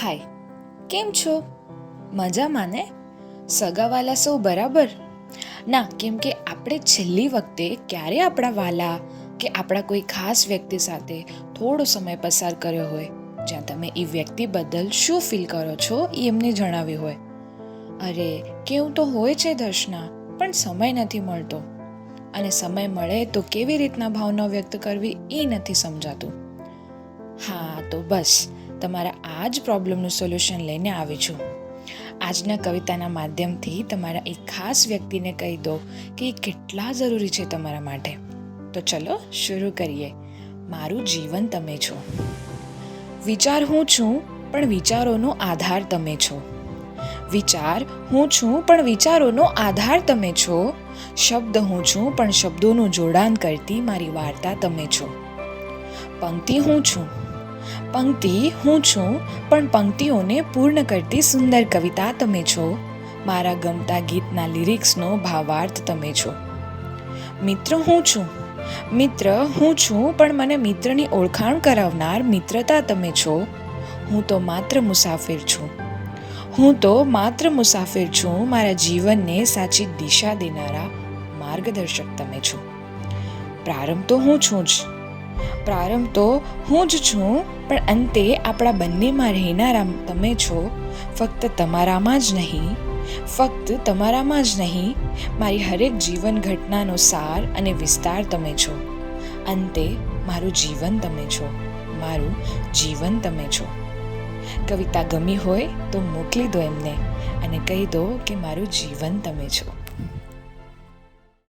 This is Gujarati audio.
હાય, કેમ છો? મજામાં ને? સગાવાલા સૌ બરાબર? ના, કેમ કે આપણે છેલ્લી વખતે ક્યારે આપણા વાલા કે આપણા કોઈ ખાસ વ્યક્તિ સાથે થોડો સમય પસાર કર્યો હોય, જ્યાં તમે એ વ્યક્તિ બદલ શું ફીલ કરો છો એ એમને જણાવ્યું હોય. અરે, કેવું તો હોય છે દર્શના, પણ સમય નથી મળતો. અને સમય મળે તો કેવી રીતના ભાવના વ્યક્ત કરવી એ નથી સમજાતું. હા, તો બસ તમારા આ જ પ્રોબ્લેમનું સોલ્યુશન લઈને આવી છું. આજના કવિતાના માધ્યમથી તમારા એક ખાસ વ્યક્તિને કહી દો કે એ કેટલા જરૂરી છે તમારા માટે. તો ચલો શરૂ કરીએ. મારું જીવન તમે છો. વિચાર હું છું, પણ વિચારોનો આધાર તમે છો. વિચાર હું છું, પણ વિચારોનો આધાર તમે છો. શબ્દ હું છું, પણ શબ્દોનું જોડાણ કરતી મારી વાર્તા તમે છો. પંક્તિ હું છું. પંક્તિ હું છું, પણ પંક્તિઓને પૂર્ણ કરતી સુંદર કવિતા તમે છો. મારા ગમતા ગીતના લિરિક્સનો ભાવાર્થ તમે છો. મિત્ર હું છું. મિત્ર હું છું, પણ મને મિત્રની ઓળખાણ કરાવનાર મિત્રતા તમે છો. હું તો માત્ર મુસાફિર છું. હું તો માત્ર મુસાફિર છું. મારા જીવનને સાચી દિશા દેનારા માર્ગદર્શક તમે છો. પ્રારંભ તો હું છું જ. પ્રારંભ તો હું જ છું, પણ અંતે આપણા બંનેમાં રહેનારા તમે છો. ફક્ત તમારામાં જ નહીં, ફક્ત તમારામાં જ નહીં, મારી હરેક જીવન ઘટનાનો સાર અને વિસ્તાર તમે છો. અંતે મારું જીવન તમે છો. મારું જીવન તમે છો. કવિતા ગમી હોય તો મોકલી દો એમને અને કહી દો કે મારું જીવન તમે છો.